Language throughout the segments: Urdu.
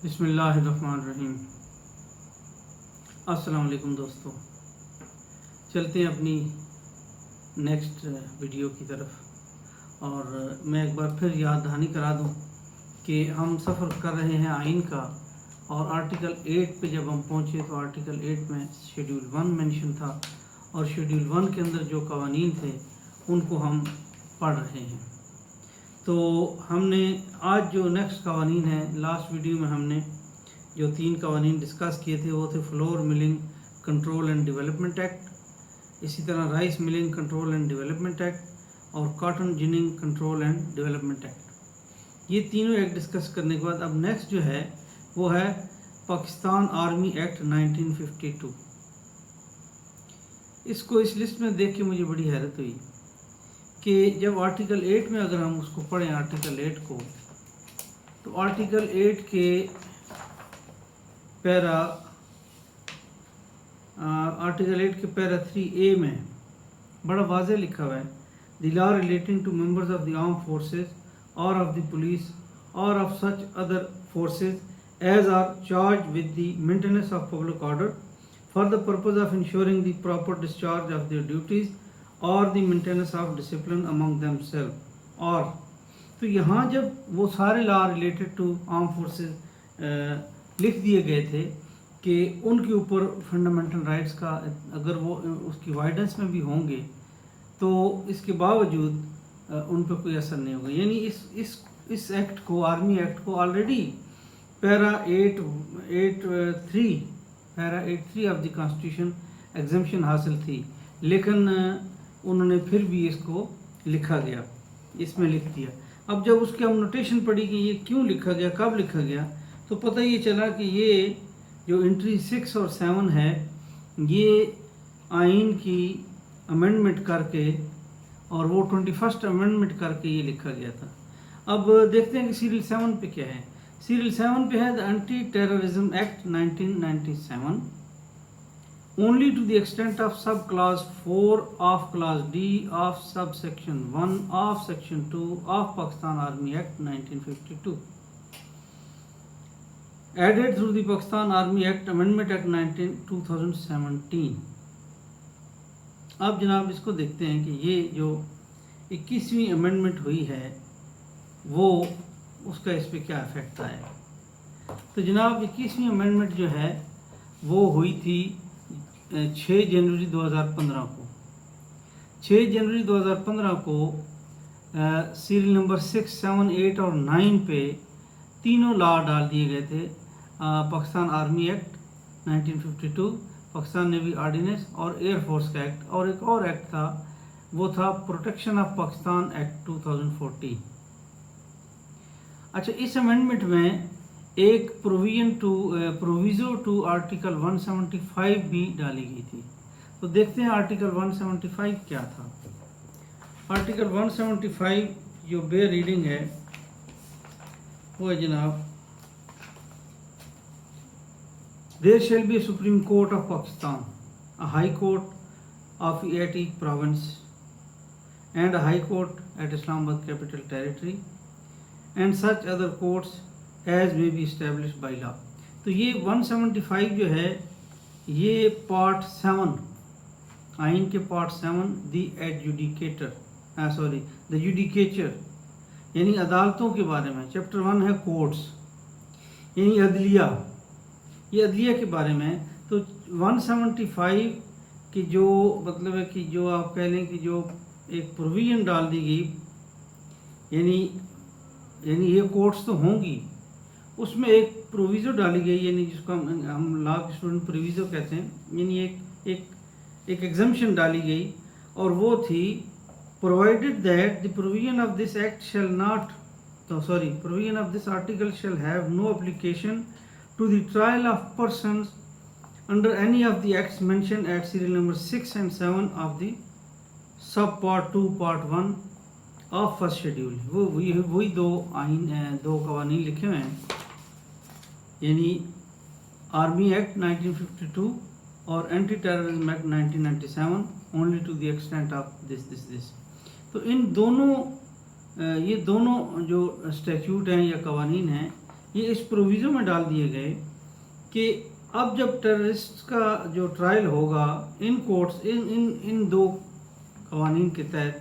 بسم اللہ الرحمن الرحیم۔ السلام علیکم دوستو، چلتے ہیں اپنی نیکسٹ ویڈیو کی طرف۔ اور میں ایک بار پھر یاد دہانی کرا دوں کہ ہم سفر کر رہے ہیں آئین کا، اور آرٹیکل 8 پہ جب ہم پہنچے تو آرٹیکل 8 میں شیڈول 1 مینشن تھا، اور شیڈول 1 کے اندر جو قوانین تھے ان کو ہم پڑھ رہے ہیں۔ تو ہم نے آج جو نیکسٹ قوانین ہیں، لاسٹ ویڈیو میں ہم نے جو 3 قوانین ڈسکس کیے تھے وہ تھے فلور ملنگ کنٹرول اینڈ ڈیولپمنٹ ایکٹ، اسی طرح رائس ملنگ کنٹرول اینڈ ڈیولپمنٹ ایکٹ، اور cotton ginning control and development act. یہ تینوں ایکٹ ڈسکس کرنے کے بعد اب نیکسٹ جو ہے وہ ہے پاکستان آرمی ایکٹ 1952۔ اس کو اس لسٹ میں دیکھ کے مجھے بڑی حیرت ہوئی کہ جب آرٹیکل 8 میں اگر ہم اس کو پڑھیں آرٹیکل 8 کو، تو آرٹیکل 8 کے پیرا 3A میں بڑا واضح لکھا ہوا ہے، the law relating to members of the armed forces اور آف دی پولیس اور of such other forces as are charged with the maintenance of public order for the purpose of ensuring the proper discharge of their duties اور the maintenance of discipline among them self. اور تو یہاں جب وہ سارے law related to armed forces لکھ دیے گئے تھے کہ ان کے اوپر فنڈامنٹل رائٹس کا اگر وہ اس کی وائڈنس میں بھی ہوں گے تو اس کے باوجود ان پہ کوئی اثر نہیں ہوگا۔ یعنی اس ایکٹ کو، آرمی ایکٹ کو، already para 8(3) of the constitution exemption حاصل تھی، لیکن انہوں نے پھر بھی اس کو لکھا گیا، اس میں لکھ دیا۔ اب جب اس کی ہم نوٹیشن پڑھی کہ یہ کیوں لکھا گیا، کب لکھا گیا، تو پتہ یہ چلا کہ یہ جو انٹری 6 اور 7 ہے یہ آئین کی امینڈمنٹ کر کے، اور وہ 21 امینڈمنٹ کر کے یہ لکھا گیا تھا۔ اب دیکھتے ہیں کہ سیریل 7 پہ کیا ہے۔ سیریل 7 پہ ہے the entity terrorism act 1997 only to the extent of sub clause 4 of clause D of subsection 1 of section 2 of Pakistan Army Act 1952 added through the Pakistan Army Act Amendment Act 2017۔ اب جناب اس کو دیکھتے ہیں کہ یہ جو 21ویں امینڈمنٹ ہوئی ہے وہ اس کا اس پہ کیا افیکٹ آیا ہے۔ تو جناب 21ویں امینڈمنٹ جو ہے وہ ہوئی تھی 6 جنوری 2015 کو۔ 6 جنوری 2015 کو سیریل نمبر 6، 7، 8 اور 9 پہ تینوں لا ڈال دیے گئے تھے، Pakistan army act 1952، Pakistan navy ordinance اور ایئر فورس کا ایکٹ، اور ایک اور ایکٹ تھا وہ تھا پروٹیکشن آف پاکستان ایکٹ 2014۔ اچھا، اس امینڈمنٹ میں ایک پروویزو ٹو آرٹیکل 175 بھی ڈالی گئی تھی۔ تو دیکھتے ہیں آرٹیکل 175 کیا تھا۔ آرٹیکل 175 جو بے ریڈنگ ہے وہ ہے جناب، There shall be a Supreme Court of Pakistan, a High Court of at each province, and a High Court at Islamabad Capital Territory, and such other courts as may be established by law۔ تو یہ 175 جو ہے یہ پارٹ 7 آئین کے پارٹ 7 دی جوڈیکیچر یعنی عدالتوں کے بارے میں، چیپٹر 1 ہے کورٹس یعنی عدلیہ، یہ عدلیہ کے بارے میں۔ تو 175 کی جو مطلب ہے کہ جو آپ کہہ لیں کہ جو ایک پروویژن ڈال دی گئی، یعنی یہ کورٹس تو ہوں گی، اس میں ایک پروویزو ڈالی گئی، یعنی جس کو ہم لا کے اسٹوڈنٹ پروویزو کہتے ہیں، یعنی ایک ایگزمپشن ڈالی گئی، اور وہ تھی provided that the provision of this article shall have no application to the trial of persons under any of the acts mentioned at serial number 6 and 7 of the sub part 2 part 1 of first schedule۔ وہی دو قوانین لکھے ہوئے ہیں، یعنی آرمی ایکٹ 1952 اور anti terrorism act 1997 only to the extent of this۔ تو ان دونوں یہ دونوں جو اسٹیچوٹ ہیں یا قوانین ہیں، یہ اس پروویزن میں ڈال دیے گئے کہ اب جب ٹیررسٹ کا جو ٹرائل ہوگا ان کورٹس ان دو قوانین کے تحت،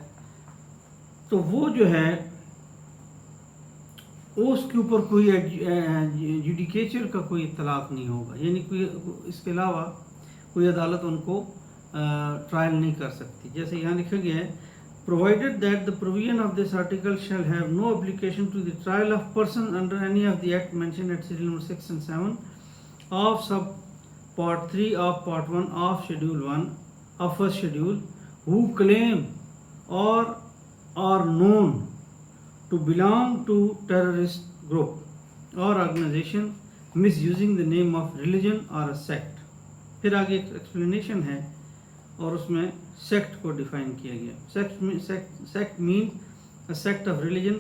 تو وہ جو ہے اس کے اوپر کوئی جوڈیکیچر کا کوئی اطلاق نہیں ہوگا، یعنی کوئی اس کے علاوہ کوئی عدالت ان کو ٹرائل نہیں کر سکتی. جیسے یہاں لکھا گیا ہے provided that the provision of this article shall have no application to the trial of person under any of the act mentioned at serial number 6 and 7 of sub part 3 of part 1 of schedule 1 of first schedule who claim or are known to belong to terrorist group or organization misusing the name of religion or a sect. پھر آگے ایک ایکسپلینیشن ہے اور اس میں سیکٹ کو ڈیفائن کیا گیا. Sect means a sect of religion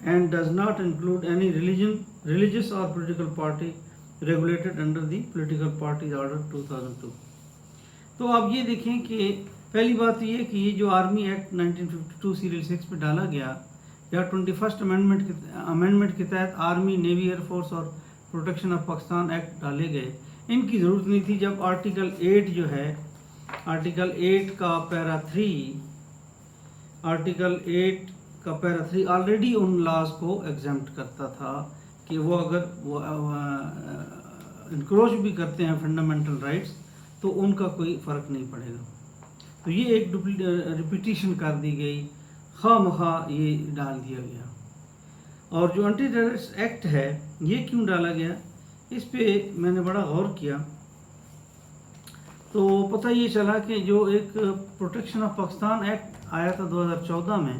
and does not include any religious اور political party regulated under the political parties order 2002. تو آپ یہ دیکھیں کہ پہلی بات یہ کہ یہ جو آرمی ایکٹ 1952 سیریل 6 پہ ڈالا گیا یا 21 امینڈمنٹ کے تحت آرمی نیوی ایئر فورس اور پروٹیکشن آف پاکستان ایکٹ ڈالے گئے، ان کی ضرورت نہیں تھی جب آرٹیکل 8 جو ہے، آرٹیکل 8 کا پیرا 3 آلریڈی ان لاز کو ایگزمپٹ کرتا تھا کہ وہ اگر وہ انکروچ بھی کرتے ہیں فنڈامنٹل رائٹس تو ان کا کوئی فرق نہیں پڑے گا. تو یہ ایک ریپیٹیشن کر دی گئی، خواہ مخواہ یہ ڈال دیا گیا. اور جو اینٹی ٹیررسٹ ایکٹ ہے یہ کیوں ڈالا گیا، اس پہ میں نے بڑا غور کیا تو پتہ یہ چلا کہ جو ایک پروٹیکشن آف پاکستان ایکٹ آیا تھا 2014 میں،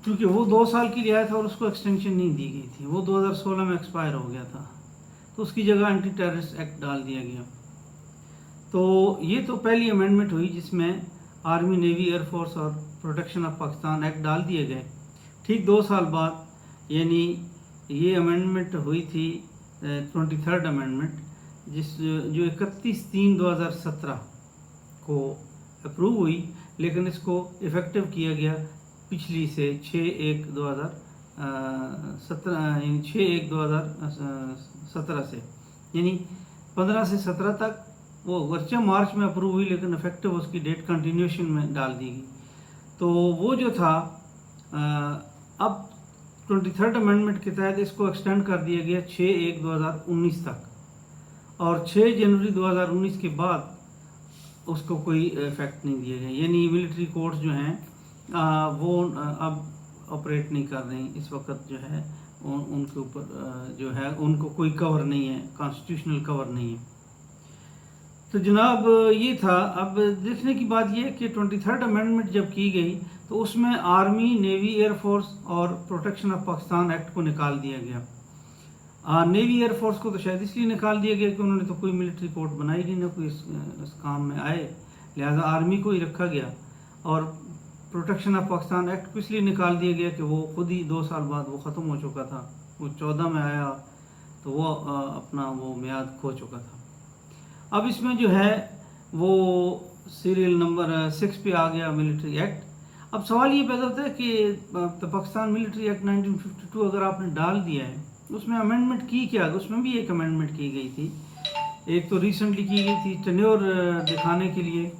کیونکہ وہ 2 سال کے لیے آیا تھا اور اس کو ایکسٹینشن نہیں دی گئی تھی، وہ 2016 میں ایکسپائر ہو گیا تھا، تو اس کی جگہ اینٹی ٹیررسٹ ایکٹ ڈال دیا گیا. تو یہ تو پہلی امینڈمنٹ ہوئی جس میں آرمی نیوی ایئر فورس اور پروٹیکشن آف پاکستان ایکٹ ڈال دیے گئے. ٹھیک 2 سال بعد یعنی یہ امینڈمنٹ ہوئی تھی 23rd امینڈمنٹ، جو 31/3/2017 کو اپروو ہوئی، لیکن اس کو افیکٹو کیا گیا پچھلی سے 6/1/2017 یعنی 6/1/2017 سے، یعنی 15 سے 17 تک وہ گرچہ مارچ میں اپروو ہوئی لیکن افیکٹو اس کی ڈیٹ کنٹینیوشن میں ڈال دی گئی. تو وہ جو تھا اب 23rd امینڈمنٹ کے تحت اس کو ایکسٹینڈ کر دیا گیا 6/1/2019 تک، اور 6 جنوری 2019 کے بعد اس کو کوئی افیکٹ نہیں دیا گیا. یعنی ملٹری کورٹس جو ہیں وہ اب آپریٹ نہیں کر رہے ہیں اس وقت، جو ہے ان کے اوپر جو ہے ان کو کوئی کور نہیں ہے، کانسٹیٹیوشنل کور نہیں ہے. تو جناب یہ تھا. اب دیکھنے کی بات یہ کہ 23rd امینڈمنٹ جب کی گئی تو اس میں آرمی نیوی ایئر فورس اور پروٹیکشن آف پاکستان ایکٹ کو نکال دیا گیا. نیوی ایئر فورس کو تو شاید اس لیے نکال دیا گیا کہ انہوں نے تو کوئی ملٹری کورٹ بنائی نہیں، نہ کوئی اس کام میں آئے، لہذا آرمی کو ہی رکھا گیا. اور پروٹیکشن آف پاکستان ایکٹ کو اس لیے نکال دیا گیا کہ وہ خود ہی 2 سال بعد وہ ختم ہو چکا تھا، وہ 14 میں آیا تو وہ اپنا وہ میعاد کھو چکا تھا. اب اس میں جو ہے وہ سیریل نمبر 6 پہ آ گیا ملٹری ایکٹ. اب سوال یہ پیدا ہوتا ہے کہ پاکستان ملٹری ایکٹ 1952 اگر آپ نے ڈال دیا ہے، اس میں امینڈمنٹ کی کیا؟ اس میں بھی ایک امینڈمنٹ کی گئی تھی. ایک تو ریسنٹلی کی گئی تھی ٹینیور دکھانے کے لیے،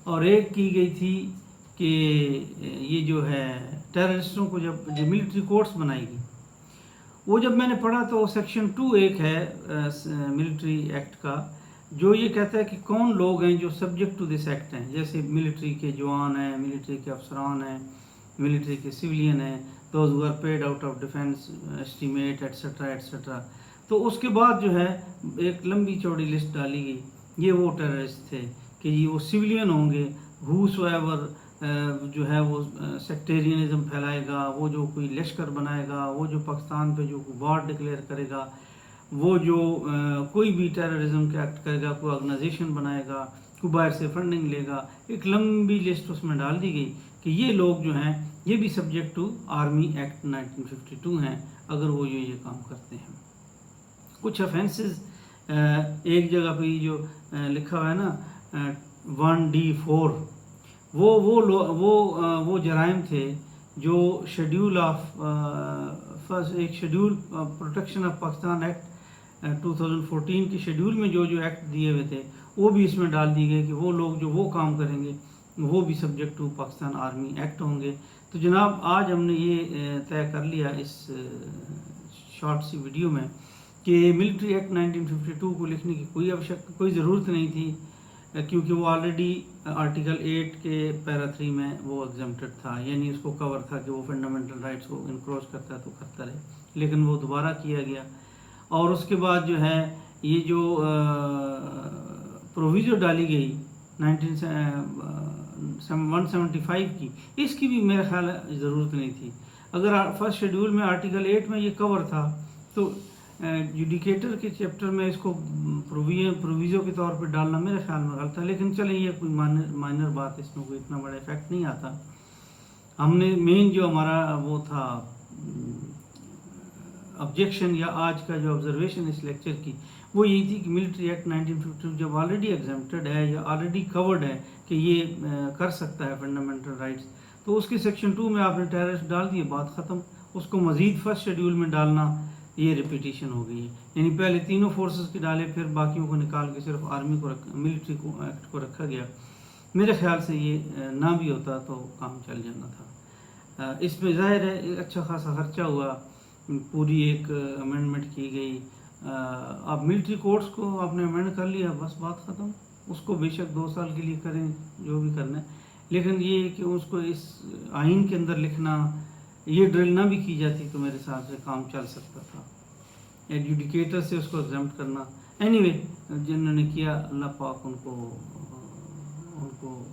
اور ایک کی گئی تھی کہ یہ جو ہے ٹیررسٹوں کو جب ملٹری کورٹس بنائی گئی، وہ جب میں نے پڑھا تو سیکشن 2 ایک ہے ملٹری ایکٹ کا جو یہ کہتا ہے کہ کون لوگ ہیں جو سبجیکٹ ٹو دس ایکٹ ہیں، جیسے ملٹری کے جوان ہیں، ملٹری کے افسران ہیں، ملٹری کے سویلین ہیں، those who are paid out of defence estimate etcetera etcetera. تو اس کے بعد جو ہے ایک لمبی چوڑی لسٹ ڈالی گئی. یہ وہ ٹیررسٹ تھے کہ یہ وہ سویلین ہوں گے، ہوسو ایور جو ہے وہ سیکٹیرینزم پھیلائے گا، وہ جو کوئی لشکر بنائے گا، وہ جو پاکستان پہ جو وار ڈکلیئر کرے گا، وہ جو کوئی بھی ٹیررزم کا ایکٹ کرے گا، کوئی آرگنائزیشن بنائے گا، کوئی باہر سے فنڈنگ لے گا. ایک لمبی لسٹ اس میں ڈال دی گئی کہ یہ لوگ جو ہیں یہ بھی سبجیکٹ ٹو آرمی ایکٹ 1952 ہیں اگر وہ یہ کام کرتے ہیں. کچھ افینسز ایک جگہ پہ جو لکھا ہوا ہے نا 1D4، وہ جرائم تھے جو شیڈیول آف فرسٹ ایک schedule protection of Pakistan act 2014 کے شیڈول میں جو ایکٹ دیے ہوئے تھے وہ بھی اس میں ڈال دی گئے کہ وہ لوگ جو وہ کام کریں گے وہ بھی subject to Pakistan army act ہوں گے. تو جناب آج ہم نے یہ طے کر لیا اس شارٹ سی ویڈیو میں کہ ملٹری ایکٹ 1952 کو لکھنے کی کوئی ضرورت نہیں تھی، کیونکہ وہ آلریڈی آرٹیکل 8 کے پیرا 3 میں وہ ایگزمپٹڈ تھا، یعنی اس کو کور تھا کہ وہ فنڈامنٹل رائٹس کو انکروچ کرتا ہے تو کرتا رہے، لیکن وہ دوبارہ کیا گیا. اور اس کے بعد جو ہے یہ جو پروویزو ڈالی گئی 175 کی، اس کی بھی میرے خیال ضرورت نہیں تھی. اگر فرسٹ شیڈول میں آرٹیکل 8 میں یہ کور تھا تو جوڈیکیٹر کے چیپٹر میں اس کو پروویزو کے طور پہ ڈالنا میرے خیال میں غلط تھا. لیکن چلیں یہ کوئی مائنر بات، اس میں کوئی اتنا بڑا افیکٹ نہیں آتا. ہم نے مین جو ہمارا وہ تھا آبجیکشن یا آج کا جو آبزرویشن اس لیکچر کی وہ یہی تھی کہ ملٹری ایکٹ 1952 جب آلریڈی ایگزمپٹڈ ہے یا آلریڈی کورڈ ہے کہ یہ کر سکتا ہے فنڈامنٹل رائٹس، تو اس کے سیکشن 2 میں آپ نے ٹیررسٹ ڈال دیے، بات ختم. اس کو مزید فرسٹ شیڈول میں ڈالنا یہ ریپیٹیشن ہو گئی ہے، یعنی پہلے تینوں فورسز کے ڈالے پھر باقیوں کو نکال کے صرف آرمی کو ملٹری کو ایکٹ کو رکھا گیا. میرے خیال سے یہ نہ بھی ہوتا تو کام چل جانا تھا. اس میں ظاہر ہے اچھا خاصا خرچہ ہوا، پوری ایک امینڈمنٹ کی گئی. اب ملٹری کورٹس کو آپ نے امینڈ کر لیا، بس بات ختم. اس کو بے شک 2 سال کے لیے کریں جو بھی کرنا ہے، لیکن یہ کہ اس کو اس آئین کے اندر لکھنا، یہ ڈرل نہ بھی کی جاتی تو میرے حساب سے کام چل سکتا تھا. ایڈجوڈیکیٹر سے اس کو ایگزمپٹ کرنا، اینی وے جنہوں نے کیا اللہ پاک ان کو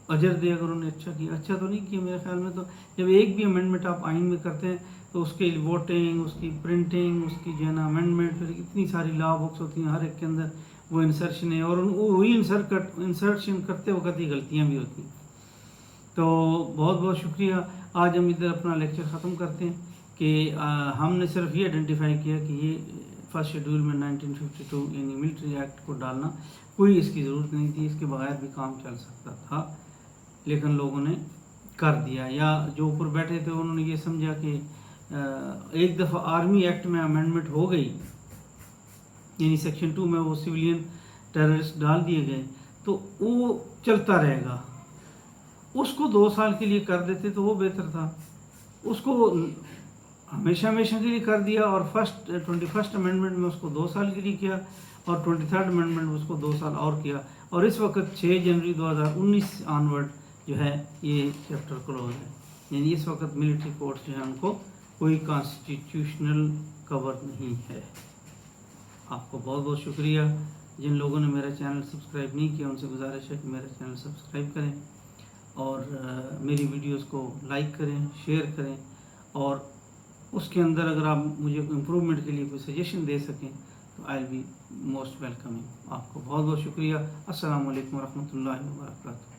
اجر دے. اگر انہوں نے اچھا کیا، اچھا تو نہیں کیا میرے خیال میں. تو جب ایک بھی امینڈمنٹ آپ آئین میں کرتے ہیں تو اس کی ووٹنگ، اس کی پرنٹنگ، اس کی جو ہے نا امینڈمنٹ، پھر اتنی ساری لا بکس ہوتی ہیں، ہر ایک کے اندر وہ انسرشن ہے، اور وہی انسرشن کرتے وقت ہی غلطیاں بھی ہوتی ہیں. تو بہت بہت شکریہ. آج ہم ادھر اپنا لیکچر ختم کرتے ہیں کہ ہم نے صرف یہ آئیڈینٹیفائی کیا کہ یہ فرسٹ شیڈول میں 1952 یعنی ملٹری ایکٹ کو ڈالنا کوئی اس کی ضرورت نہیں تھی، اس کے بغیر بھی کام چل سکتا تھا، لیکن لوگوں نے کر دیا. یا جو اوپر بیٹھے تھے انہوں نے یہ سمجھا کہ ایک دفعہ آرمی ایکٹ میں امینڈمنٹ ہو گئی، یعنی سیکشن 2 میں وہ سویلین ٹیررسٹ ڈال دیے گئے تو وہ چلتا رہے گا. اس کو 2 سال کے لیے کر دیتے تو وہ بہتر تھا. اس کو ہمیشہ کے لیے کر دیا، اور 21st امینڈمنٹ میں اس کو 2 سال کے لیے کیا، اور 23rd امینڈمنٹ میں اس کو 2 سال اور کیا. اور اس وقت 6 جنوری 2019 آنورڈ جو ہے یہ چیپٹر کلوز ہے. یعنی اس وقت ملٹری کورٹس جو ہے ان کو کوئی کانسٹیٹیوشنل کور نہیں ہے. آپ کو بہت بہت شکریہ. جن لوگوں نے میرا چینل سبسکرائب نہیں کیا ان سے گزارش ہے کہ میرا چینل سبسکرائب کریں، اور میری ویڈیوز کو لائک کریں، شیئر کریں، اور اس کے اندر اگر آپ مجھے امپرومنٹ کے لیے کوئی سجیشن دے سکیں تو آئی ول بی موسٹ ویلکمنگ. آپ کو بہت بہت شکریہ. السلام علیکم ورحمۃ اللہ وبرکاتہ.